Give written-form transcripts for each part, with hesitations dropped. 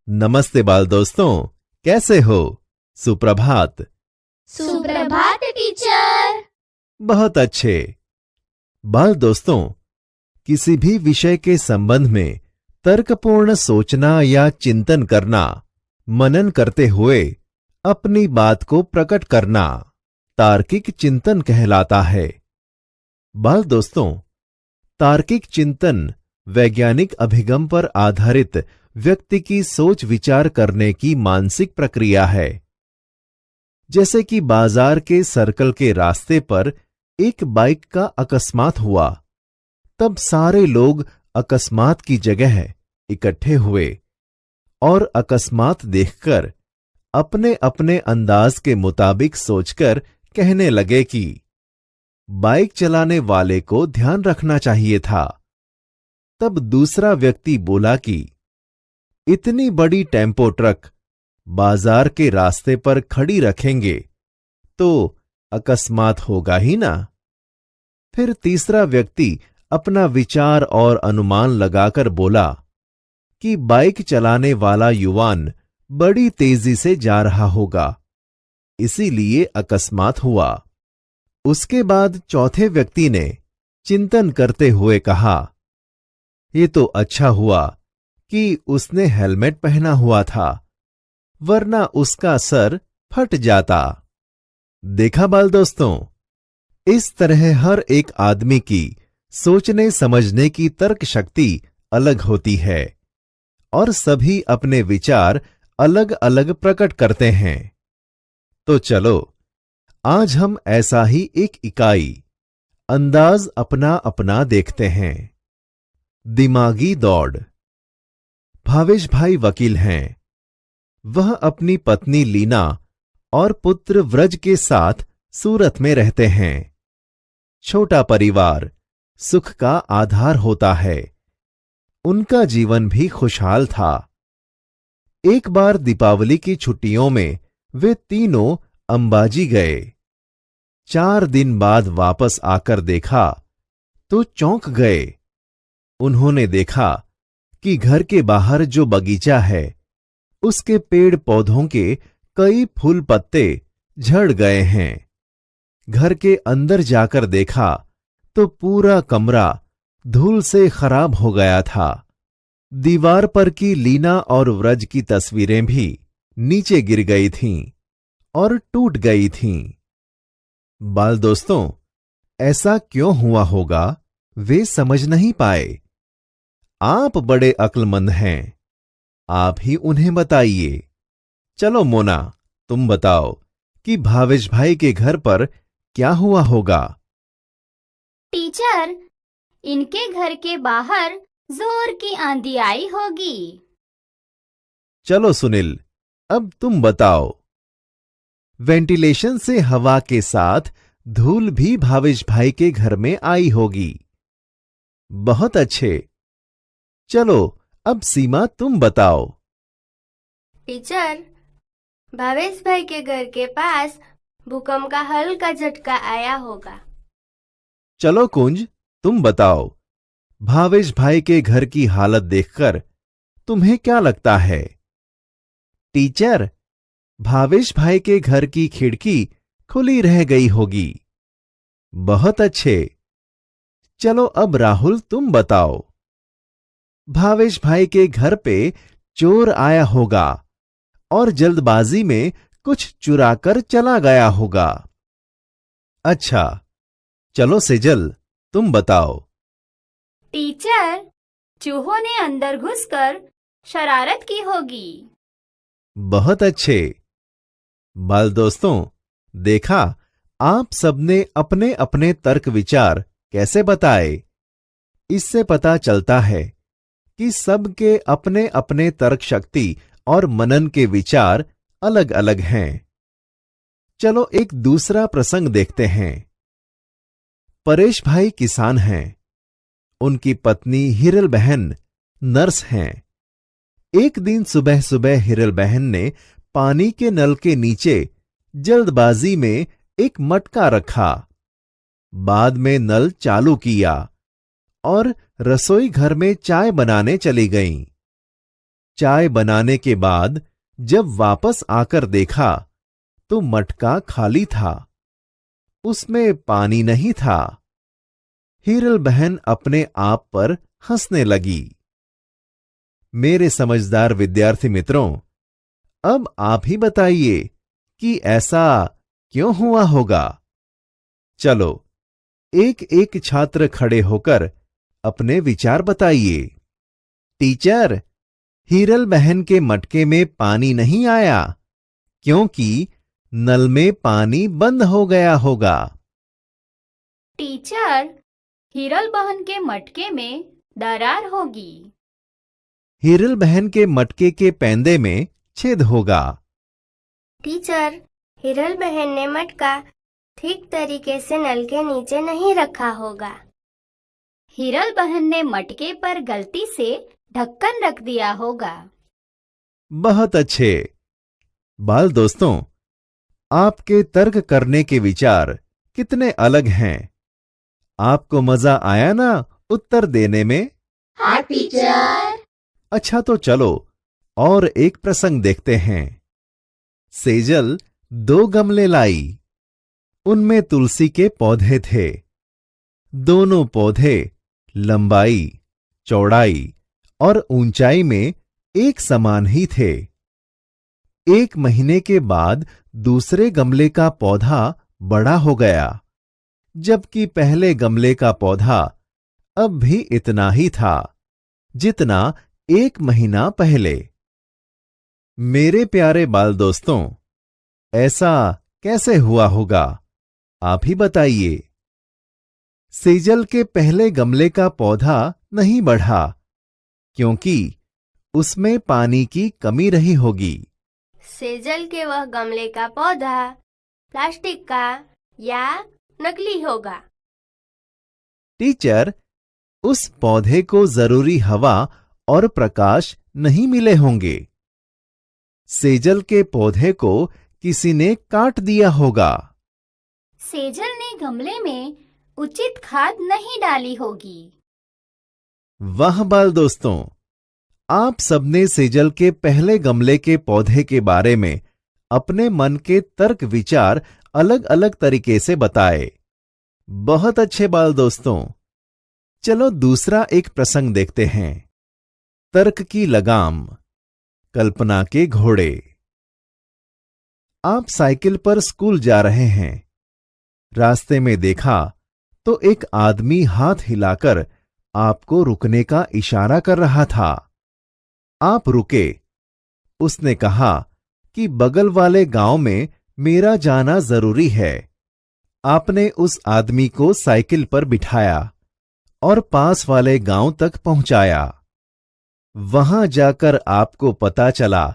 नमस्ते बाल दोस्तों, कैसे हो? सुप्रभात। सुप्रभात टीचर। बहुत अच्छे। बाल दोस्तों, किसी भी विषय के संबंध में तर्कपूर्ण सोचना या चिंतन करना, मनन करते हुए अपनी बात को प्रकट करना तार्किक चिंतन कहलाता है। बाल दोस्तों, तार्किक चिंतन वैज्ञानिक अभिगम पर आधारित व्यक्ति की सोच विचार करने की मानसिक प्रक्रिया है। जैसे कि बाजार के सर्कल के रास्ते पर एक बाइक का अकस्मात हुआ, तब सारे लोग अकस्मात की जगह इकट्ठे हुए और अकस्मात देखकर अपने अपने अंदाज के मुताबिक सोचकर कहने लगे कि बाइक चलाने वाले को ध्यान रखना चाहिए था। तब दूसरा व्यक्ति बोला कि इतनी बड़ी टेम्पो ट्रक बाजार के रास्ते पर खड़ी रखेंगे तो अकस्मात होगा ही ना। फिर तीसरा व्यक्ति अपना विचार और अनुमान लगाकर बोला कि बाइक चलाने वाला युवान बड़ी तेजी से जा रहा होगा, इसीलिए अकस्मात हुआ। उसके बाद चौथे व्यक्ति ने चिंतन करते हुए कहा, ये तो अच्छा हुआ कि उसने हेलमेट पहना हुआ था, वरना उसका सर फट जाता। देखा बाल दोस्तों, इस तरह हर एक आदमी की सोचने समझने की तर्क शक्ति अलग होती है और सभी अपने विचार अलग अलग प्रकट करते हैं। तो चलो आज हम ऐसा ही एक इकाई अंदाज अपना अपना देखते हैं। दिमागी दौड़। भावेश भाई वकील हैं। वह अपनी पत्नी लीना और पुत्र व्रज के साथ सूरत में रहते हैं। छोटा परिवार सुख का आधार होता है। उनका जीवन भी खुशहाल था। एक बार दीपावली की छुट्टियों में वे तीनों अंबाजी गए। 4 दिन बाद वापस आकर देखा तो चौंक गए। उन्होंने देखा कि घर के बाहर जो बगीचा है, उसके पेड़ पौधों के कई फूल पत्ते झड़ गए हैं। घर के अंदर जाकर देखा तो पूरा कमरा धूल से खराब हो गया था। दीवार पर की लीना और व्रज की तस्वीरें भी नीचे गिर गई थीं और टूट गई थीं। बाल दोस्तों, ऐसा क्यों हुआ होगा, वे समझ नहीं पाए। आप बड़े अक्लमंद हैं, आप ही उन्हें बताइए। चलो मोना, तुम बताओ कि भावेश भाई के घर पर क्या हुआ होगा। टीचर, इनके घर के बाहर जोर की आंधी आई होगी। चलो सुनील, अब तुम बताओ। वेंटिलेशन से हवा के साथ धूल भी भावेश भाई के घर में आई होगी। बहुत अच्छे। चलो अब सीमा तुम बताओ। टीचर, भावेश भाई के घर के पास भूकंप का हल्का झटका आया होगा। चलो कुंज, तुम बताओ। भावेश भाई के घर की हालत देखकर तुम्हें क्या लगता है? टीचर, भावेश भाई के घर की खिड़की खुली रह गई होगी। बहुत अच्छे। चलो अब राहुल तुम बताओ। भावेश भाई के घर पे चोर आया होगा और जल्दबाजी में कुछ चुराकर चला गया होगा। अच्छा, चलो सेजल तुम बताओ। टीचर, चूहों ने अंदर घुसकर शरारत की होगी। बहुत अच्छे। बाल दोस्तों, देखा आप सबने अपने अपने तर्क विचार कैसे बताए। इससे पता चलता है कि सबके अपने अपने तर्क शक्ति और मनन के विचार अलग अलग हैं। चलो एक दूसरा प्रसंग देखते हैं। परेश भाई किसान हैं। उनकी पत्नी हिरल बहन नर्स हैं। एक दिन सुबह सुबह हिरल बहन ने पानी के नल के नीचे जल्दबाजी में एक मटका रखा। बाद में नल चालू किया और रसोई घर में चाय बनाने चली गईं। चाय बनाने के बाद जब वापस आकर देखा तो मटका खाली था, उसमें पानी नहीं था। हीरल बहन अपने आप पर हंसने लगी। मेरे समझदार विद्यार्थी मित्रों, अब आप ही बताइए कि ऐसा क्यों हुआ होगा। चलो, एक एक छात्र खड़े होकर अपने विचार बताइए। टीचर, हीरल बहन के मटके में पानी नहीं आया क्योंकि नल में पानी बंद हो गया होगा। टीचर, हिरल बहन के मटके में दरार होगी। हीरल बहन के मटके के पैंदे में छेद होगा। टीचर, हिरल बहन ने मटका ठीक तरीके से नल के नीचे नहीं रखा होगा। हिरल बहन ने मटके पर गलती से ढक्कन रख दिया होगा। बहुत अच्छे। बाल दोस्तों, आपके तर्क करने के विचार कितने अलग हैं। आपको मजा आया ना उत्तर देने में? हाँ टीचर। अच्छा, तो चलो और एक प्रसंग देखते हैं। सेजल 2 गमले लाई। उनमें तुलसी के पौधे थे। दोनों पौधे लंबाई, चौड़ाई और ऊंचाई में एक समान ही थे। 1 महीने के बाद दूसरे गमले का पौधा बड़ा हो गया, जबकि पहले गमले का पौधा अब भी इतना ही था जितना 1 महीना पहले। मेरे प्यारे बाल दोस्तों, ऐसा कैसे हुआ होगा, आप ही बताइए। सेजल के पहले गमले का पौधा नहीं बढ़ा क्योंकि उसमें पानी की कमी रही होगी। सेजल के वह गमले का पौधा प्लास्टिक का या नकली होगा। टीचर, उस पौधे को जरूरी हवा और प्रकाश नहीं मिले होंगे। सेजल के पौधे को किसी ने काट दिया होगा। सेजल ने गमले में उचित खाद नहीं डाली होगी। वाह बाल दोस्तों, आप सबने सेजल के पहले गमले के पौधे के बारे में अपने मन के तर्क विचार अलग अलग तरीके से बताए। बहुत अच्छे बाल दोस्तों। चलो दूसरा एक प्रसंग देखते हैं। तर्क की लगाम, कल्पना के घोड़े। आप साइकिल पर स्कूल जा रहे हैं। रास्ते में देखा तो एक आदमी हाथ हिलाकर आपको रुकने का इशारा कर रहा था। आप रुके। उसने कहा कि बगल वाले गांव में मेरा जाना जरूरी है। आपने उस आदमी को साइकिल पर बिठाया और पास वाले गांव तक पहुंचाया। वहां जाकर आपको पता चला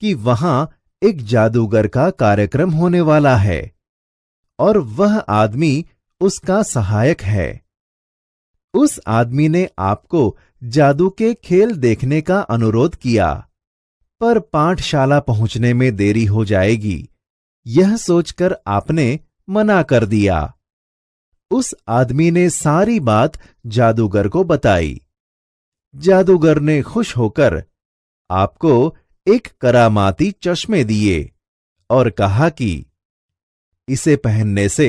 कि वहां एक जादूगर का कार्यक्रम होने वाला है और वह आदमी उसका सहायक है। उस आदमी ने आपको जादू के खेल देखने का अनुरोध किया, पर पाठशाला पहुंचने में देरी हो जाएगी, यह सोचकर आपने मना कर दिया। उस आदमी ने सारी बात जादूगर को बताई। जादूगर ने खुश होकर आपको एक करामाती चश्मे दिए और कहा कि इसे पहनने से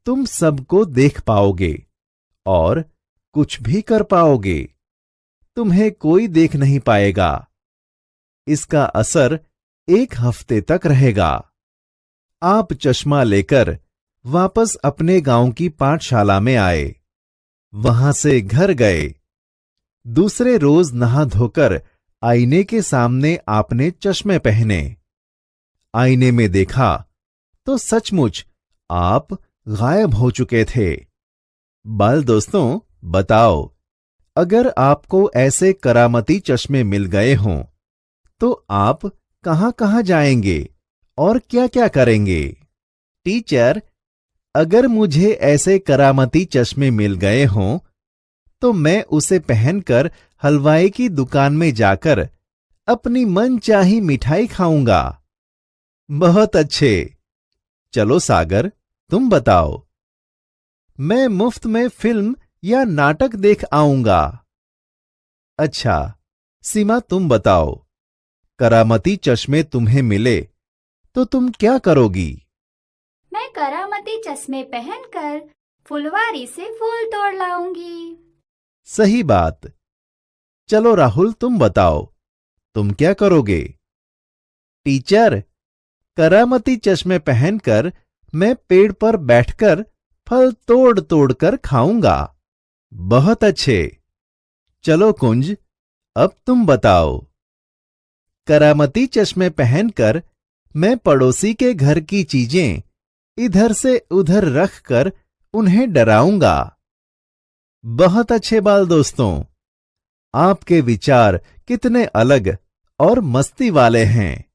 तुम सबको देख पाओगे और कुछ भी कर पाओगे। तुम्हें कोई देख नहीं पाएगा। इसका असर 1 हफ्ते तक रहेगा। आप चश्मा लेकर वापस अपने गांव की पाठशाला में आए। वहां से घर गए। दूसरे रोज नहा धोकर आईने के सामने आपने चश्मे पहने। आईने में देखा तो सचमुच आप गायब हो चुके थे। बाल दोस्तों, बताओ, अगर आपको ऐसे करामती चश्मे मिल गए हों तो आप कहां-कहां जाएंगे और क्या-क्या करेंगे? टीचर, अगर मुझे ऐसे करामती चश्मे मिल गए हों तो मैं उसे पहनकर हलवाई की दुकान में जाकर अपनी मनचाही मिठाई खाऊंगा। बहुत अच्छे। चलो सागर, तुम बताओ। मैं मुफ्त में फिल्म या नाटक देख आऊंगा। अच्छा, सीमा, तुम बताओ, करामती चश्मे तुम्हें मिले तो तुम क्या करोगी? मैं करामती चश्मे पहनकर फुलवारी से फूल तोड़ लाऊंगी। सही बात। चलो राहुल, तुम बताओ, तुम क्या करोगे? टीचर, करामती चश्मे पहनकर मैं पेड़ पर बैठकर फल तोड़ तोड़ कर खाऊंगा। बहुत अच्छे। चलो कुंज, अब तुम बताओ। करामती चश्मे पहनकर मैं पड़ोसी के घर की चीजें इधर से उधर रखकर उन्हें डराऊंगा। बहुत अच्छे बाल दोस्तों, आपके विचार कितने अलग और मस्ती वाले हैं।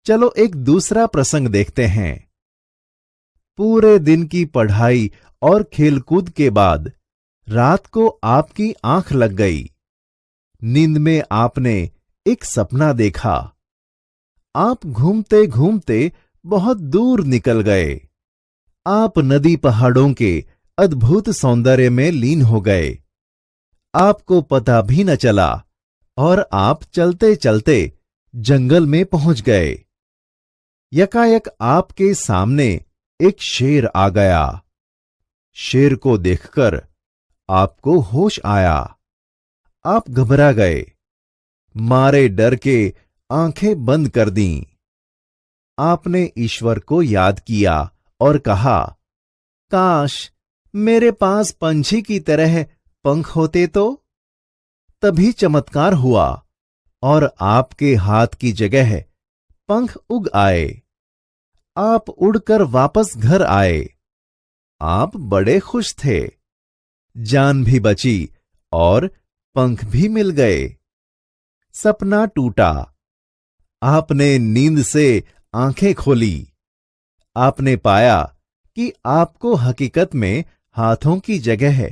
चलो एक दूसरा प्रसंग देखते हैं। पूरे दिन की पढ़ाई और खेलकूद के बाद रात को आपकी आंख लग गई। नींद में आपने एक सपना देखा। आप घूमते घूमते बहुत दूर निकल गए। आप नदी पहाड़ों के अद्भुत सौंदर्य में लीन हो गए। आपको पता भी न चला और आप चलते चलते जंगल में पहुंच गए। यकायक आपके सामने एक शेर आ गया। शेर को देखकर आपको होश आया। आप घबरा गए, मारे डर के आंखें बंद कर दीं। आपने ईश्वर को याद किया और कहा, काश मेरे पास पंछी की तरह पंख होते तो। तभी चमत्कार हुआ और आपके हाथ की जगह पंख उग आए। आप उड़कर वापस घर आए। आप बड़े खुश थे। जान भी बची और पंख भी मिल गए। सपना टूटा। आपने नींद से आंखें खोली। आपने पाया कि आपको हकीकत में हाथों की जगह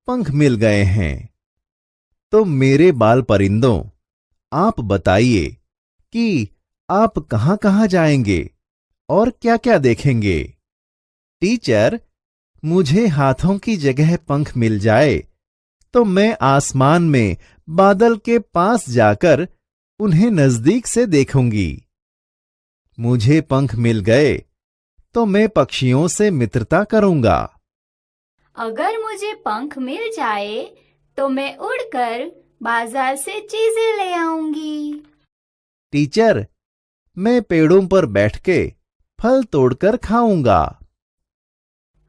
पंख मिल गए हैं। तो मेरे बाल परिंदों, आप बताइए कि आप कहां कहां जाएंगे और क्या क्या देखेंगे? टीचर, मुझे हाथों की जगह पंख मिल जाए तो मैं आसमान में बादल के पास जाकर उन्हें नजदीक से देखूंगी। मुझे पंख मिल गए तो मैं पक्षियों से मित्रता करूंगा। अगर मुझे पंख मिल जाए तो मैं उड़कर बाजार से चीजें ले आऊंगी। टीचर, मैं पेड़ों पर बैठ के फल तोड़कर खाऊंगा।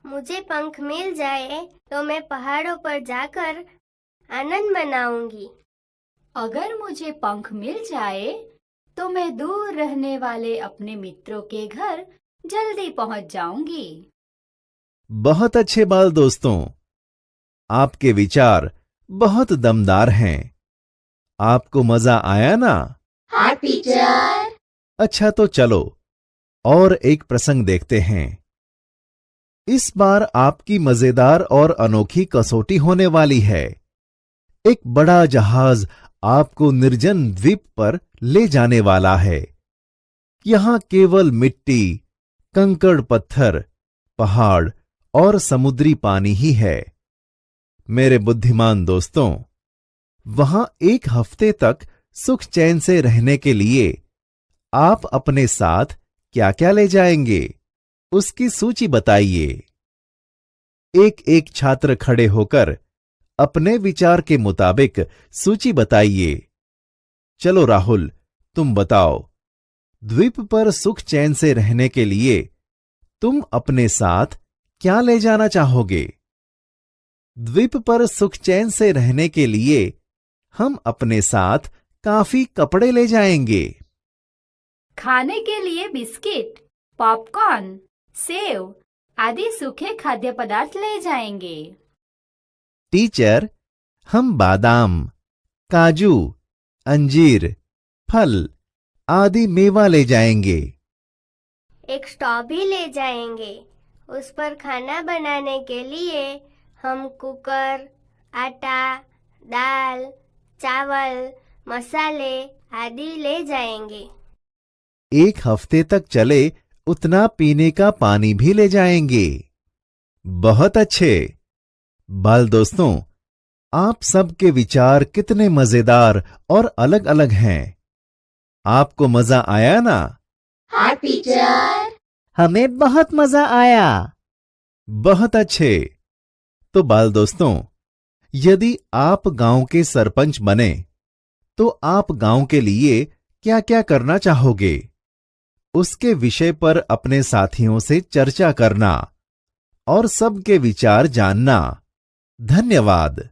मुझे पंख मिल जाए तो मैं पहाड़ों पर जाकर आनंद मनाऊंगी। अगर मुझे पंख मिल जाए तो मैं दूर रहने वाले अपने मित्रों के घर जल्दी पहुंच जाऊंगी। बहुत अच्छे बाल दोस्तों, आपके विचार बहुत दमदार हैं। आपको मजा आया ना? हाँ टीचर। अच्छा, तो चलो और एक प्रसंग देखते हैं। इस बार आपकी मजेदार और अनोखी कसौटी होने वाली है। एक बड़ा जहाज आपको निर्जन द्वीप पर ले जाने वाला है। यहां केवल मिट्टी, कंकड़ पत्थर, पहाड़ और समुद्री पानी ही है। मेरे बुद्धिमान दोस्तों, वहां एक हफ्ते तक सुख चैन से रहने के लिए आप अपने साथ क्या क्या ले जाएंगे, उसकी सूची बताइए। एक एक छात्र खड़े होकर अपने विचार के मुताबिक सूची बताइए। चलो राहुल, तुम बताओ, द्वीप पर सुख चैन से रहने के लिए तुम अपने साथ क्या ले जाना चाहोगे? द्वीप पर सुख चैन से रहने के लिए हम अपने साथ काफी कपड़े ले जाएंगे। खाने के लिए बिस्किट, पॉपकॉर्न, सेव आदि सूखे खाद्य पदार्थ ले जाएंगे। टीचर, हम बादाम, काजू, अंजीर, फल आदि मेवा ले जाएंगे। एक स्टोव भी ले जाएंगे। उस पर खाना बनाने के लिए हम कुकर, आटा, दाल, चावल, मसाले आदि ले जाएंगे। एक हफ्ते तक चले उतना पीने का पानी भी ले जाएंगे। बहुत अच्छे। बाल दोस्तों, आप सबके विचार कितने मजेदार और अलग अलग हैं। आपको मजा आया ना? हाँ टीचर। हमें बहुत मजा आया। बहुत अच्छे। तो बाल दोस्तों, यदि आप गांव के सरपंच बने तो आप गांव के लिए क्या क्या करना चाहोगे? उसके विषय पर अपने साथियों से चर्चा करना और सबके विचार जानना। धन्यवाद।